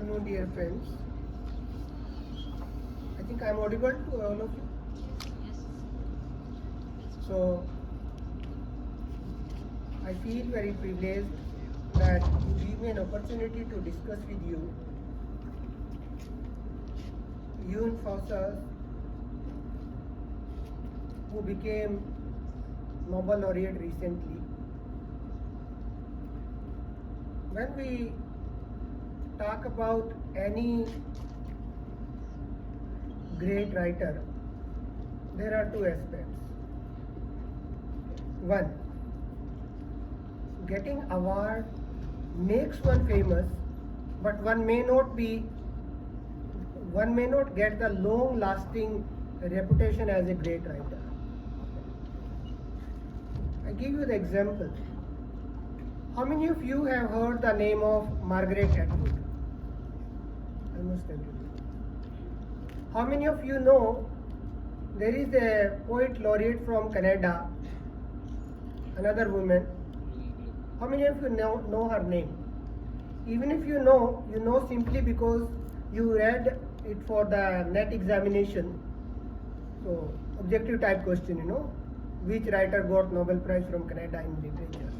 afternoon, dear friends. I think I am audible to all of you. Yes. So, I feel very privileged that you give me an opportunity to discuss with you Jon Fosse, who became Nobel Laureate recently. When we talk about any great writer, there are two aspects. One, getting award makes one famous, but one may not get the long-lasting reputation as a great writer. I give you the example. How many of you have heard the name of Margaret Atwood? Almost everyone. How many of you know there is a poet laureate from Canada, another woman? How many of you know her name? Even if you know simply because you read it for the net examination. So, objective type question, which writer got Nobel Prize from Canada in literature?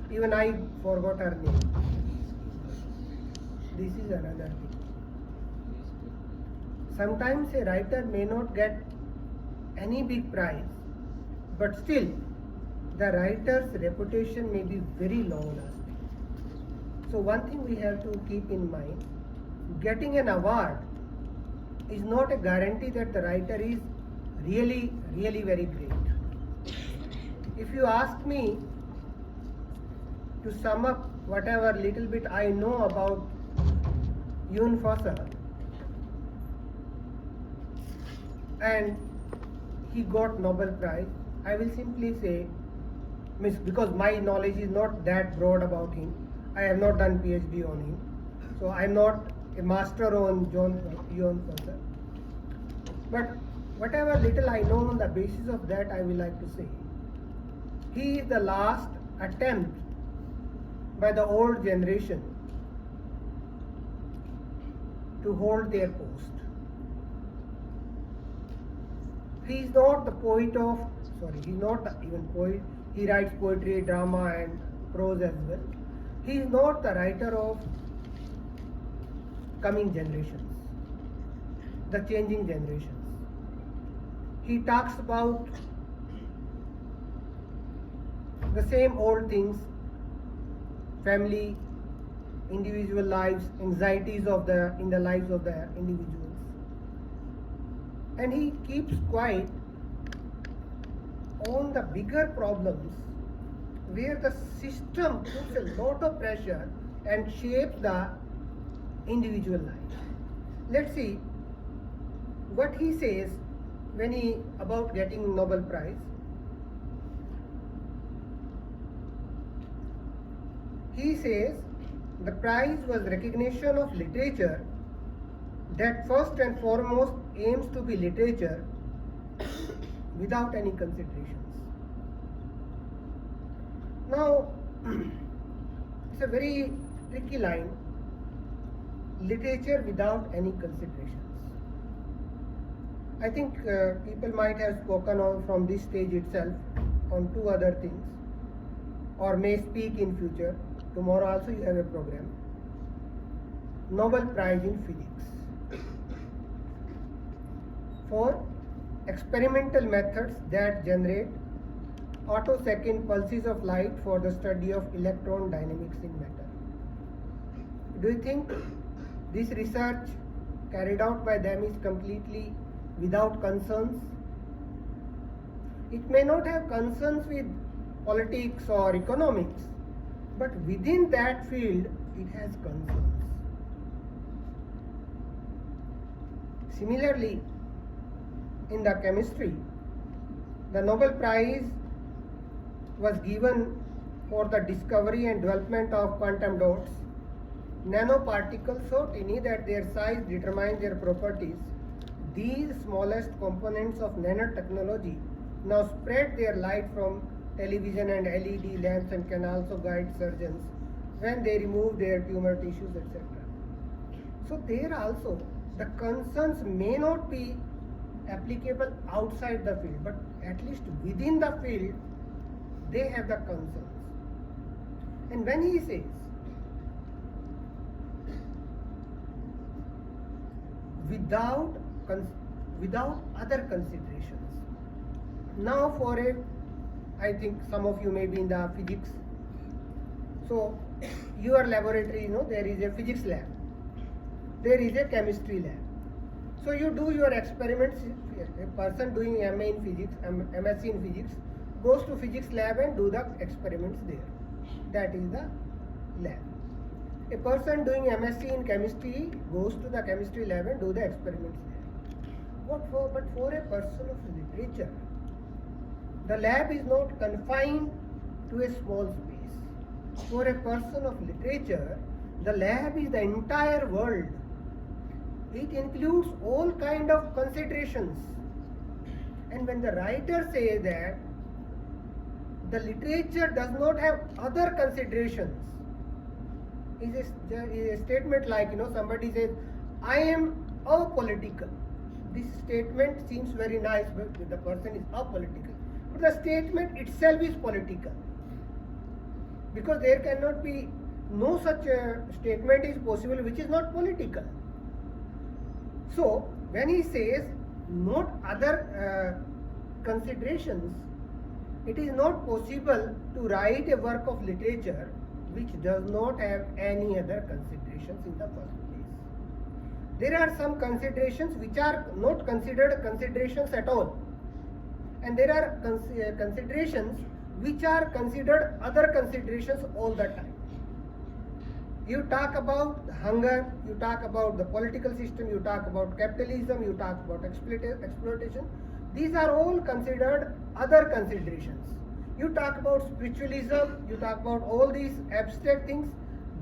Even I forgot her name. This is another thing. Sometimes a writer may not get any big prize, but still the writer's reputation may be very long lasting. So one thing we have to keep in mind, getting an award is not a guarantee that the writer is really very great. If you ask me to sum up whatever little bit I know about Jon Fosse, and he got Nobel Prize, I will simply say, because my knowledge is not that broad about him, I have not done PhD on him, so I am not a master on Jon Fosse. But whatever little I know on the basis of that, I will like to say, he is the last attempt by the old generation to hold their post. He is not the poet of, he is not even poet, he writes poetry, drama and prose as well. He is not the writer of coming generations, the changing generations. He talks about the same old things, family, individual lives, anxieties in the lives of the individuals. And he keeps quiet on the bigger problems where the system puts a lot of pressure and shapes the individual life. Let's see what he says about getting Nobel Prize. He says the prize was recognition of literature that first and foremost aims to be literature without any considerations. Now, it's a very tricky line, literature without any considerations. I think people might have spoken on from this stage itself on two other things, or may speak in future. Tomorrow also you have a program. Nobel Prize in Physics for experimental methods that generate attosecond pulses of light for the study of electron dynamics in matter. Do you think this research carried out by them is completely without concerns? It may not have concerns with politics or economics, but within that field it has concerns. Similarly, in the chemistry, the Nobel Prize was given for the discovery and development of quantum dots, nanoparticles so tiny that their size determines their properties. These smallest components of nanotechnology now spread their light from television and LED lamps and can also guide surgeons when they remove their tumor tissues, etc. So there also the concerns may not be applicable outside the field, but at least within the field they have the concerns. And when he says without other considerations, now for I think some of you may be in the physics, so your laboratory, there is a physics lab, there is a chemistry lab. So you do your experiments. A person doing MA in physics, MSc in physics, goes to physics lab and do the experiments there. That is the lab. A person doing MSc in chemistry goes to the chemistry lab and do the experiments there. But for a person of literature, the lab is not confined to a small space. For a person of literature, the lab is the entire world. It includes all kind of considerations. And when the writer says that the literature does not have other considerations, is a statement like, somebody says, I am apolitical. This statement seems very nice, but the person is apolitical. But the statement itself is political. Because there cannot be no such a statement is possible which is not political. So when he says not other considerations, it is not possible to write a work of literature which does not have any other considerations in the first place. There are some considerations which are not considered considerations at all, and there are considerations which are considered other considerations all the time. You talk about hunger, you talk about the political system, you talk about capitalism, you talk about exploitation. These are all considered other considerations. You talk about spiritualism, you talk about all these abstract things,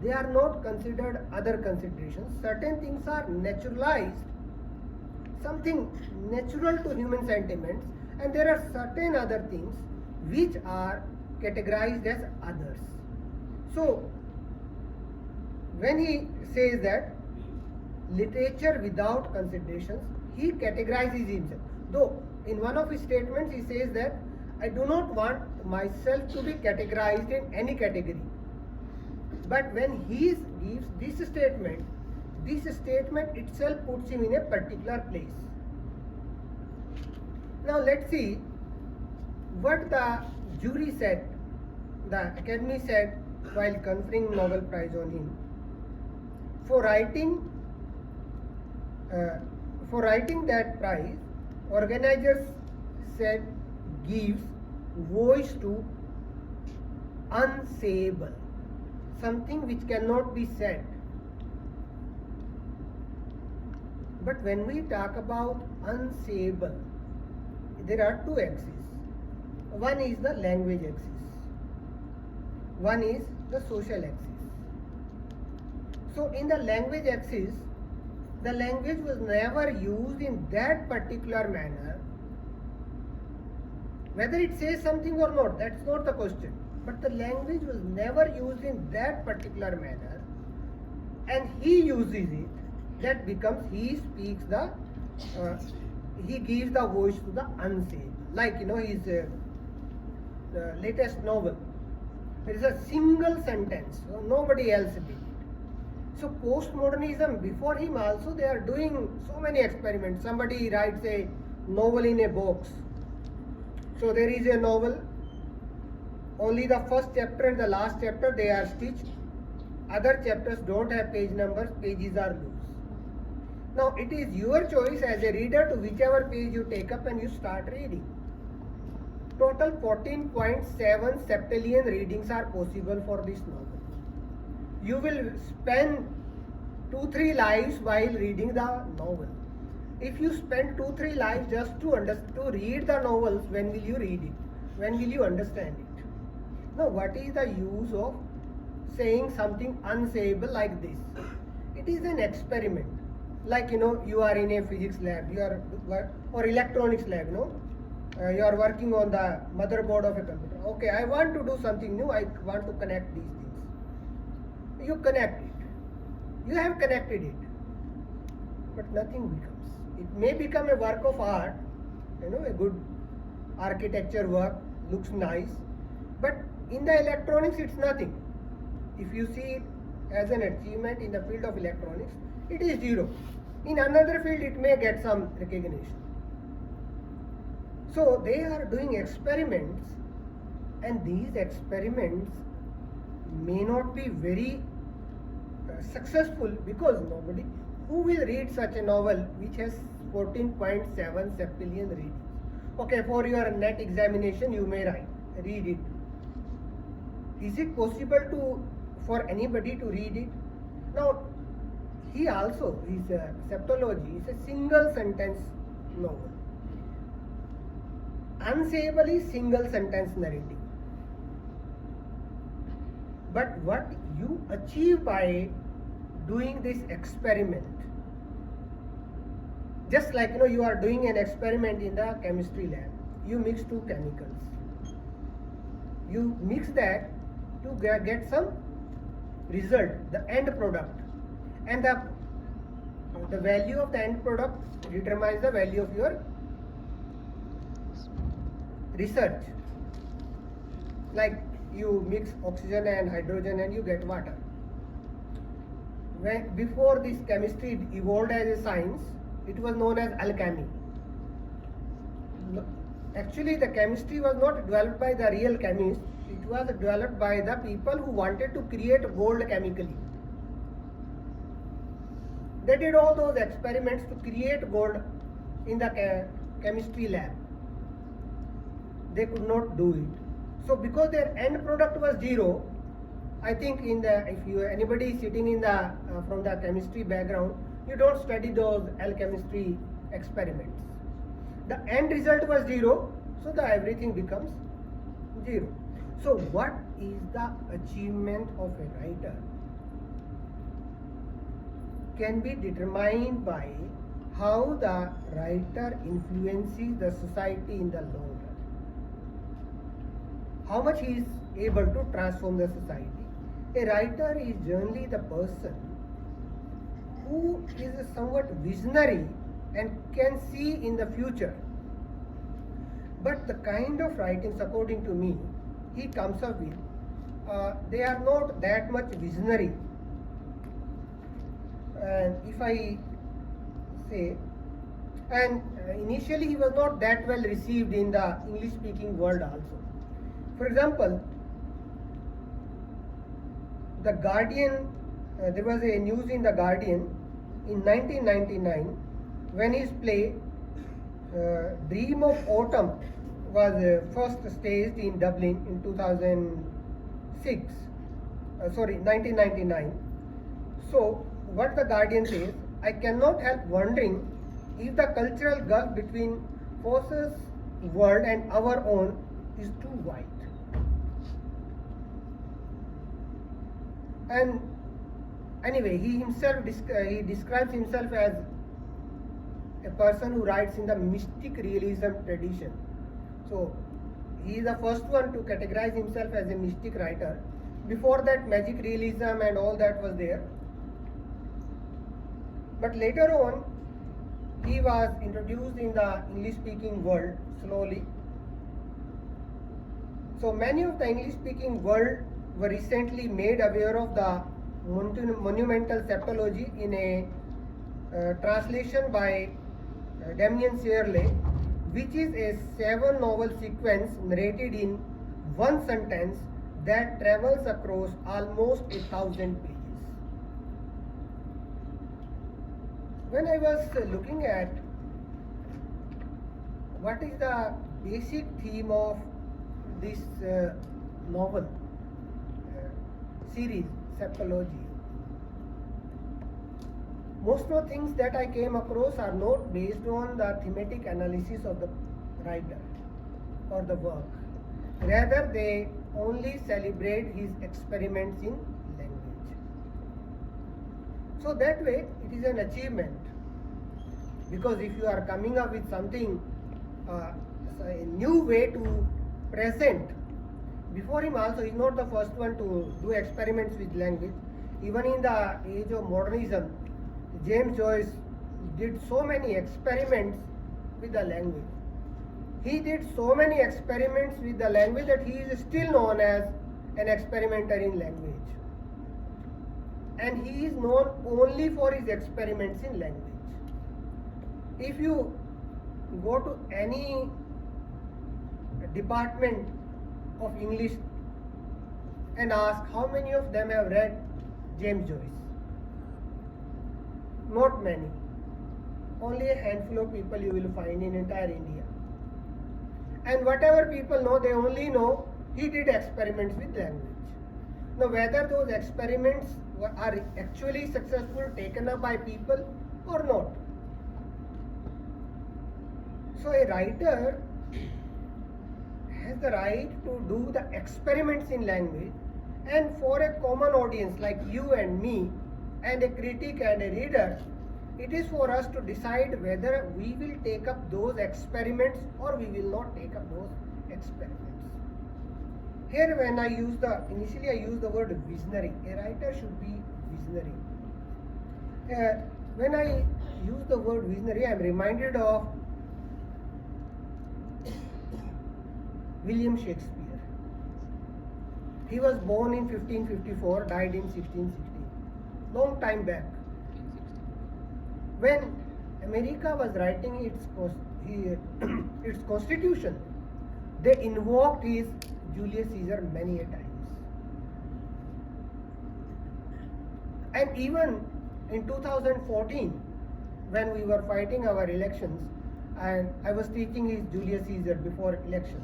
they are not considered other considerations. Certain things are naturalized, something natural to human sentiments, and there are certain other things which are categorized as others. So, when he says that literature without considerations, he categorizes himself. Though in one of his statements he says that I do not want myself to be categorized in any category. But when he gives this statement itself puts him in a particular place. Now let's see what the jury said, the Academy said while conferring Nobel Prize on him. For writing that prize, organizers said gives voice to unsayable, something which cannot be said. But when we talk about unsayable, there are two axes. One is the language axis, one is the social axis. So in the language axis, the language was never used in that particular manner. Whether it says something or not, that's not the question. But the language was never used in that particular manner, and he uses it. That becomes, he speaks he gives the voice to the unsayable. Like, his latest novel. There is a single sentence, so nobody else did it. So postmodernism, before him also, they are doing so many experiments. Somebody writes a novel in a box. So there is a novel, only the first chapter and the last chapter they are stitched. Other chapters don't have page numbers, pages are loose. Now it is your choice as a reader to whichever page you take up and you start reading. Total 14.7 septillion readings are possible for this novel. You will spend 2-3 lives while reading the novel. If you spend 2-3 lives just to read the novels, when will you read it? When will you understand it? Now, what is the use of saying something unsayable like this? It is an experiment. Like, you are in a physics lab, or electronics lab, you are working on the motherboard of a computer. Okay, I want to do something new, I want to connect these things. You connect it. You have connected it. but nothing becomes. It may become a work of art, a good architecture work, looks nice, but in the electronics it's nothing. If you see it as an achievement in the field of electronics, it is zero. In another field it may get some recognition. So they are doing experiments, and these experiments may not be very successful, because nobody who will read such a novel which has 14.7 septillion readings. Okay, for your net examination you may read it. Is it possible for anybody to read it? Now, his septology is a single sentence novel. Unsayable is single sentence narrative. But what you achieve by doing this experiment, just like you are doing an experiment in the chemistry lab, you mix two chemicals. You mix that to get some result, the end product, and the value of the end product determines the value of your research. Like you mix oxygen and hydrogen and you get water. Before this chemistry evolved as a science, it was known as alchemy. Actually, the chemistry was not developed by the real chemists. It was developed by the people who wanted to create gold chemically. They did all those experiments to create gold in the chemistry lab. They could not do it. So because their end product was zero, I think anybody is sitting in from the chemistry background, you don't study those alchemistry experiments. The end result was zero, so everything becomes zero. So what is the achievement of a writer can be determined by how the writer influences the society in the long run. How much he is able to transform the society. A writer is generally the person who is somewhat visionary and can see in the future. But the kind of writings, according to me, he comes up with, they are not that much visionary. And if I say, and initially he was not that well received in the English-speaking world also. For example, The Guardian, there was a news in The Guardian in 1999 when his play Dream of Autumn was first staged in Dublin in 1999. So what The Guardian says, I cannot help wondering if the cultural gulf between Fosse's world and our own is too wide. And anyway, he describes himself as a person who writes in the mystic realism tradition. So he is the first one to categorize himself as a mystic writer. Before that, magic realism and all that was there. But later on, he was introduced in the English-speaking world slowly. So many of the English-speaking world were recently made aware of the monumental septology in a translation by Damien Searle, which is a 7-novel sequence narrated in one sentence that travels across almost 1,000 pages. When I was looking at what is the basic theme of this novel series, septology, most of the things that I came across are not based on the thematic analysis of the writer or the work. Rather, they only celebrate his experiments in language. So that way, it is an achievement. Because if you are coming up with something, a new way to present, before him also, he is not the first one to do experiments with language. Even in the age of modernism, James Joyce did so many experiments with the language. He did so many experiments with the language that he is still known as an experimenter in language. And he is known only for his experiments in language. If you go to any department of English and ask how many of them have read James Joyce, not many. Only a handful of people you will find in entire India. And whatever people know, they only know he did experiments with language. Now whether those experiments are actually successful, taken up by people or not. So a writer has the right to do the experiments in language, and for a common audience like you and me and a critic and a reader, it is for us to decide whether we will take up those experiments or we will not take up those experiments. Here when initially I use the word visionary. A writer should be visionary. When I use the word visionary, I am reminded of William Shakespeare. He was born in 1554, died in 1616. Long time back. When America was writing its constitution, they invoked his Julius Caesar many a times. And even in 2014, when we were fighting our elections, and I was teaching his Julius Caesar before elections,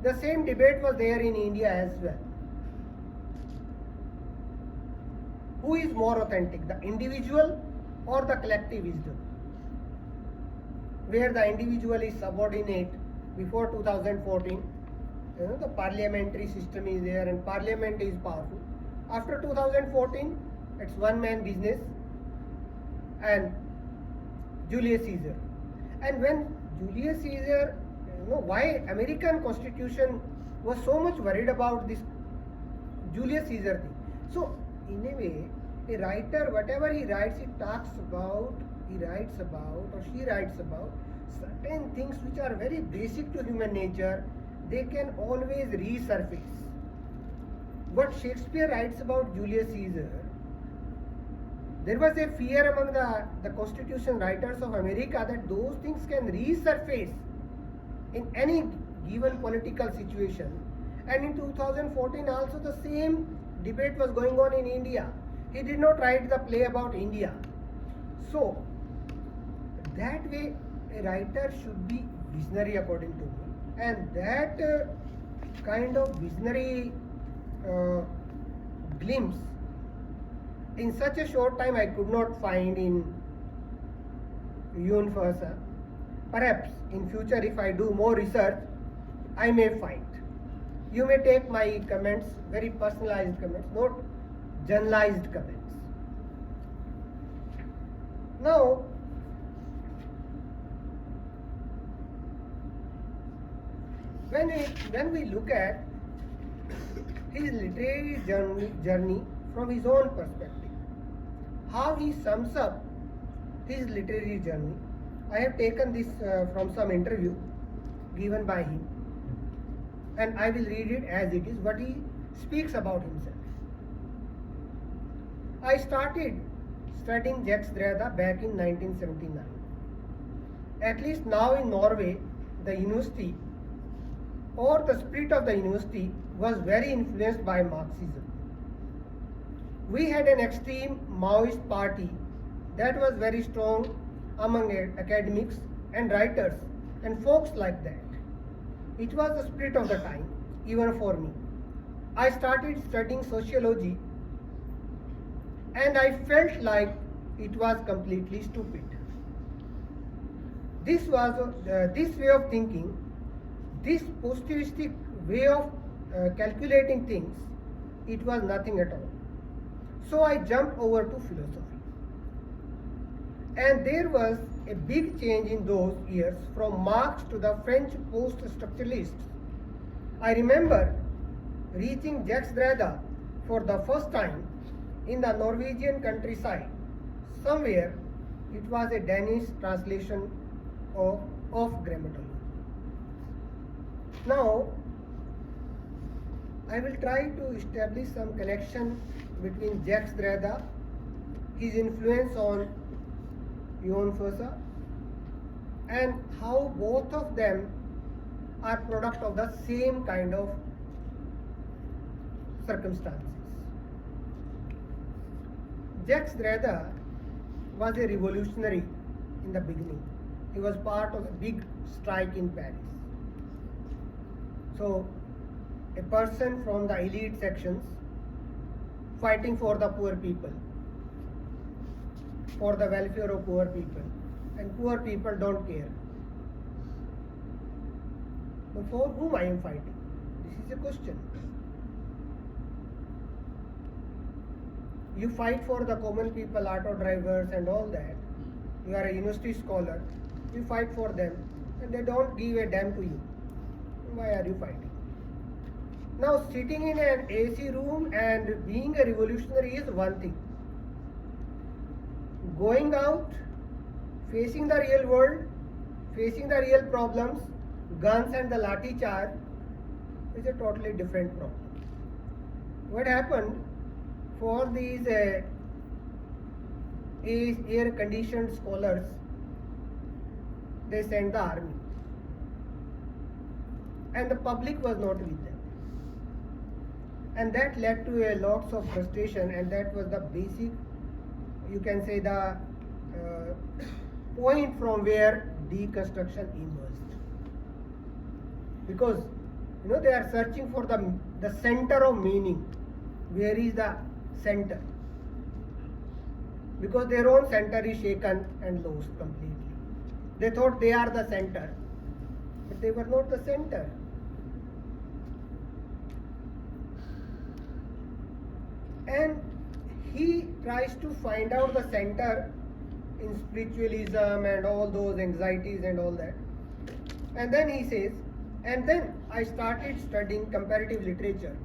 the same debate was there in India as well. Who is more authentic, the individual or the collective wisdom? Where the individual is subordinate before 2014, the parliamentary system is there and parliament is powerful. After 2014, it's one man business and Julius Caesar. And when Julius Caesar, why American Constitution was so much worried about this Julius Caesar thing. So in a way, a writer, whatever he writes, he writes about, or she writes about certain things which are very basic to human nature. They can always resurface. What Shakespeare writes about Julius Caesar, there was a fear among the constitution writers of America that those things can resurface in any given political situation. And in 2014 also the same debate was going on in India. He did not write the play about India. So that way a writer should be visionary according to me. And that kind of visionary glimpse in such a short time I could not find in Jon Fosse. Perhaps in future if I do more research, I may find. You may take my comments, very personalized comments, not generalized comments. Now, when we look at his literary journey from his own perspective, how he sums up his literary journey, I have taken this from some interview given by him, and I will read it as it is, what he speaks about himself. I started studying Jacques Derrida back in 1979. At least now in Norway, the university or the spirit of the university was very influenced by Marxism. We had an extreme Maoist party that was very strong among academics and writers and folks like that. It was the spirit of the time, even for me. I started studying sociology and I felt like it was completely stupid. This way of thinking, this positivistic way of calculating things, it was nothing at all. So I jumped over to philosophy. And there was a big change in those years from Marx to the French post-structuralists. I remember reaching Jacques Derrida for the first time in the Norwegian countryside, somewhere It was a Danish translation of grammatology. Now, I will try to establish some connection between Jacques Derrida, his influence on Jon Fosse, and how both of them are product of the same kind of circumstances. Jacques Derrida was a revolutionary in the beginning. He was part of a big strike in Paris. So, a person from the elite sections fighting for the poor people, for the welfare of poor people, and poor people don't care. So for whom I am fighting? This is a question. You fight for the common people, auto drivers and all that. You are a university scholar. You fight for them and they don't give a damn to you. Why are you fighting? Now, sitting in an AC room and being a revolutionary is one thing. Going out, facing the real world, facing the real problems, guns and the lathi charge is a totally different problem. What happened for these air-conditioned scholars? They sent the army, and the public was not with them, and that led to a lots of frustration, and that was the basic, you can say, the point from where deconstruction emerged. Because they are searching for the center of meaning. Where is the center? Because their own center is shaken and lost completely. They thought they are the center, but they were not the center. And he tries to find out the center in spiritualism and all those anxieties and all that. And then he says, and then I started studying comparative literature.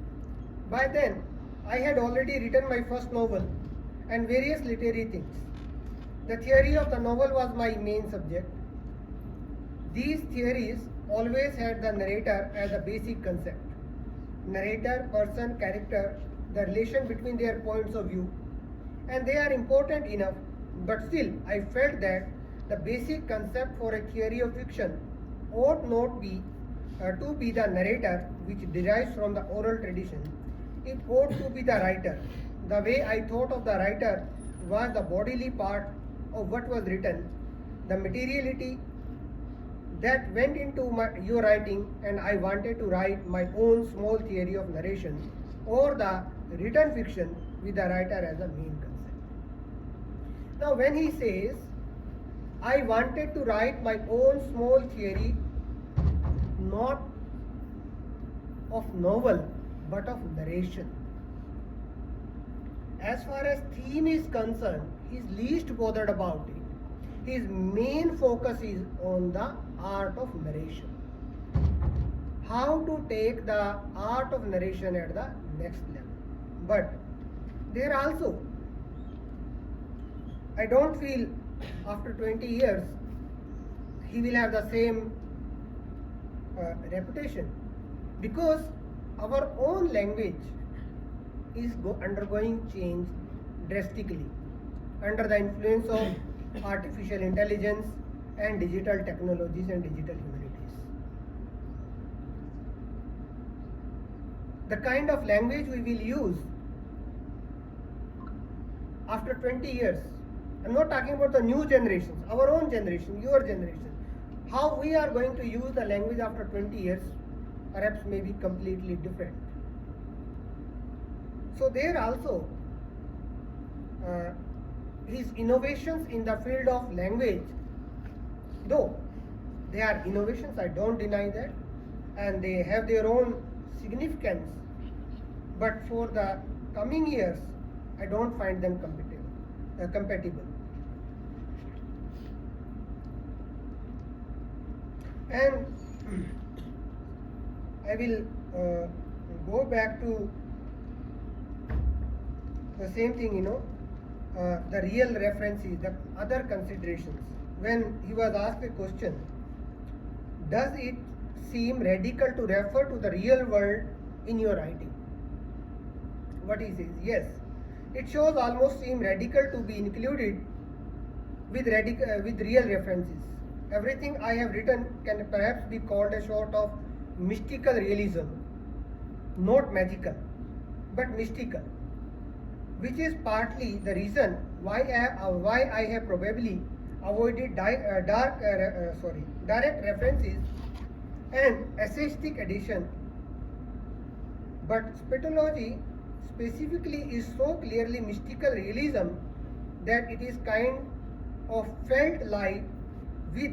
By then, I had already written my first novel and various literary things. The theory of the novel was my main subject. These theories always had the narrator as a basic concept. Narrator, person, character, the relation between their points of view, and they are important enough, but still I felt that the basic concept for a theory of fiction ought not be to be the narrator, which derives from the oral tradition. It ought to be the writer. The way I thought of the writer was the bodily part of what was written, the materiality that went into your writing, and I wanted to write my own small theory of narration or the written fiction with the writer as a main concept. Now, when he says, I wanted to write my own small theory, not of novel, but of narration. As far as theme is concerned, he is least bothered about it. His main focus is on the art of narration. How to take the art of narration at the next level. But there also, I don't feel after 20 years he will have the same reputation, because our own language is undergoing change drastically under the influence of artificial intelligence and digital technologies and digital humanities. The kind of language we will use after 20 years, I'm not talking about the new generations, our own generation, your generation, how we are going to use the language after 20 years perhaps may be completely different. So there also, his innovations in the field of language, though they are innovations, I don't deny that, and they have their own significance, but for the coming years, I don't find them compatible. And I will go back to the same thing, the real references, the other considerations. When he was asked a question, does it seem radical to refer to the real world in your writing? What he says, yes. It shows almost seem radical to be included with real references. Everything I have written can perhaps be called a sort of mystical realism, not magical, but mystical, which is partly the reason why I have probably avoided direct references and aesthetic addition. But spetology specifically is so clearly mystical realism that it is kind of felt light with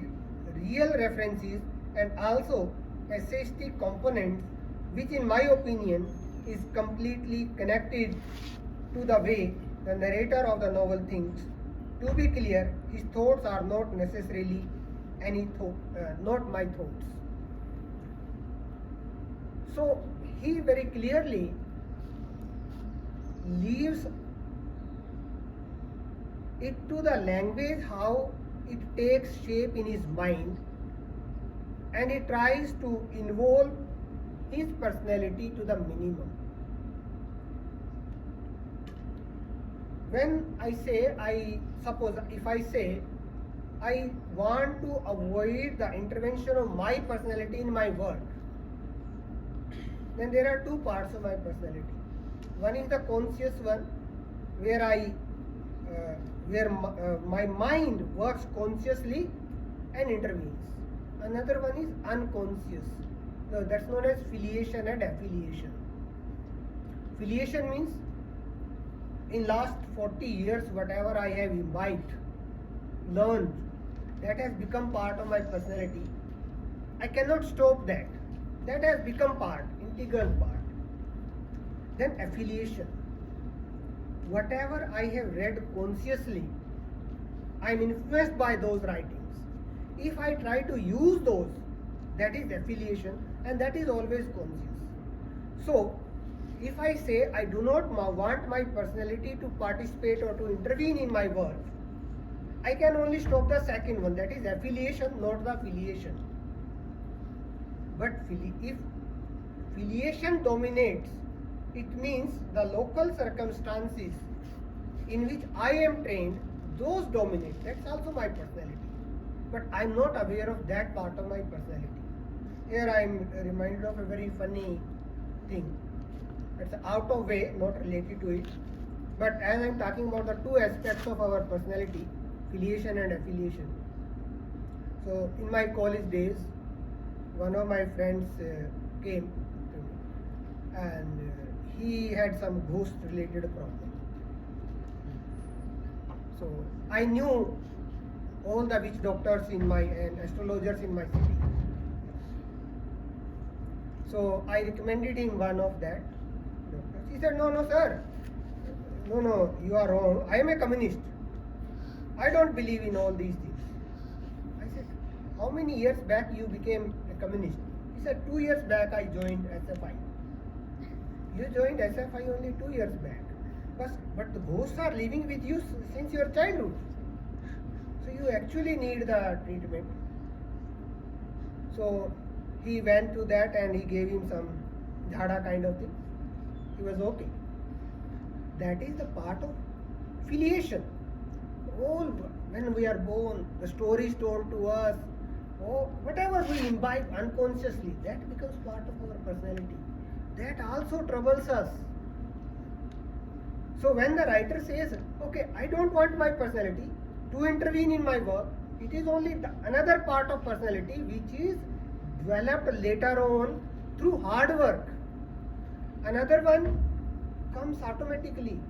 real references and also aesthetic components, which in my opinion is completely connected to the way the narrator of the novel thinks. To be clear, his thoughts are not necessarily not my thoughts. So he very clearly leaves it to the language how it takes shape in his mind, and he tries to involve his personality to the minimum. When I say, if I say I want to avoid the intervention of my personality in my work, then there are two parts of my personality. One is the conscious one, where my mind works consciously and intervenes. Another one is unconscious. So that's known as filiation and affiliation. Filiation means in last 40 years, whatever I have imbibed, learned, that has become part of my personality. I cannot stop that. That has become part, integral part. Then affiliation. Whatever I have read consciously, I am influenced by those writings. If I try to use those, that is affiliation, and that is always conscious. So, if I say I do not want my personality to participate or to intervene in my work, I can only stop the second one, that is affiliation, not the filiation. But if filiation dominates, it means the local circumstances in which I am trained, those dominate. That's also my personality. But I am not aware of that part of my personality. Here I am reminded of a very funny thing. It's out of way, not related to it. But as I am talking about the two aspects of our personality, filiation and affiliation. So in my college days, one of my friends came to me, and he had some ghost related problem. So I knew all the witch doctors and astrologers in my city. So I recommended him one of that doctors. He said, no sir, no, you are wrong. I am a communist. I don't believe in all these things. I said, how many years back you became a communist? He said, 2 years back I joined SFI. You joined SFI only 2 years back. But the ghosts are living with you since your childhood. So you actually need the treatment. So he went to that and he gave him some jhada kind of thing. He was okay. That is the part of filiation. All when we are born, the stories told to us, or whatever we imbibe unconsciously, that becomes part of our personality. That also troubles us. So when the writer says, okay, I don't want my personality to intervene in my work, it is only another part of personality which is developed later on through hard work. Another one comes automatically.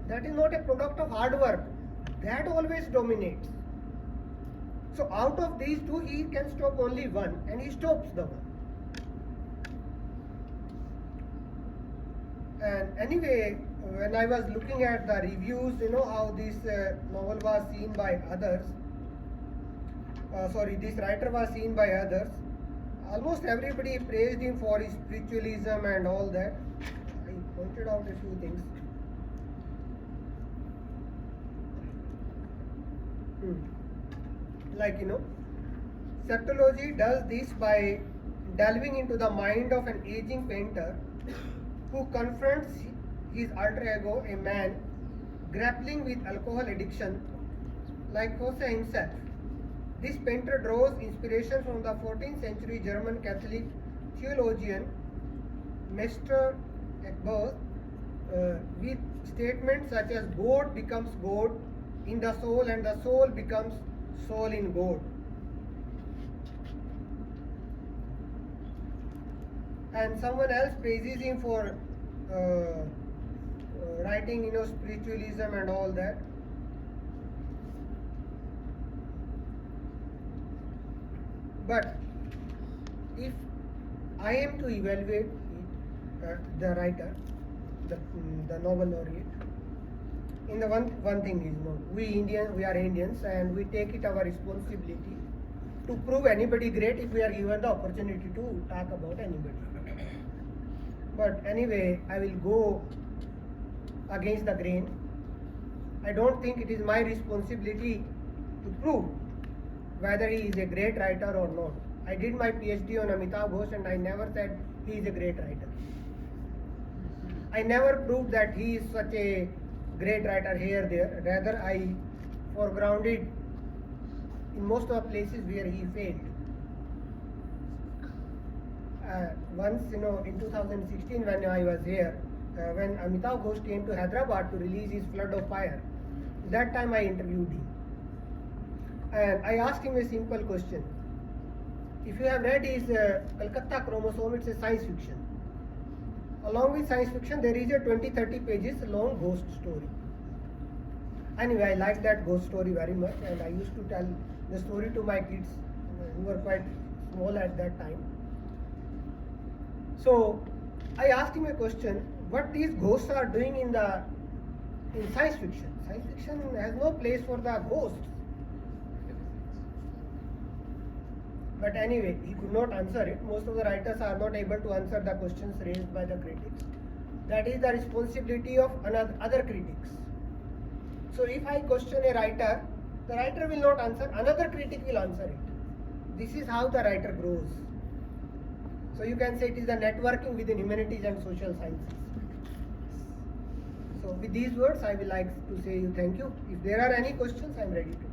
That is not a product of hard work. That always dominates. So out of these two, he can stop only one, and he stops the one. And anyway, when I was looking at the reviews, how this novel was seen by others, this writer was seen by others, almost everybody praised him for his spiritualism and all that. I pointed out a few things. Like, septology does this by delving into the mind of an aging painter who confronts his alter ego, a man grappling with alcohol addiction, like Fosse himself. This painter draws inspiration from the 14th century German Catholic theologian Meister Ekberg, with statements such as God becomes God in the soul and the soul becomes soul in God. And someone else praises him for writing, spiritualism and all that. But if I am to evaluate it, the writer, the Nobel laureate, in the one thing is, we are Indians, and we take it our responsibility to prove anybody great if we are given the opportunity to talk about anybody. But anyway, I will go against the grain. I don't think it is my responsibility to prove whether he is a great writer or not. I did my PhD on Amitav Ghosh and I never said he is a great writer. I never proved that he is such a great writer here, there. Rather, I foregrounded in most of the places where he failed. Once, in 2016 when I was here, when Amitav Ghosh came to Hyderabad to release his Flood of Fire, that time I interviewed him. And I asked him a simple question. If you have read his Calcutta Chromosome, it's a science fiction. Along with science fiction, there is a 20-30 pages long ghost story. Anyway, I liked that ghost story very much, and I used to tell the story to my kids who were quite small at that time. So I asked him a question: what these ghosts are doing in science fiction? Science fiction has no place for the ghosts. But anyway, he could not answer it. Most of the writers are not able to answer the questions raised by the critics. That is the responsibility of other critics. So if I question a writer, the writer will not answer, another critic will answer it. This is how the writer grows. So you can say it is the networking within humanities and social sciences. So with these words, I will like to say you thank you. If there are any questions, I am ready to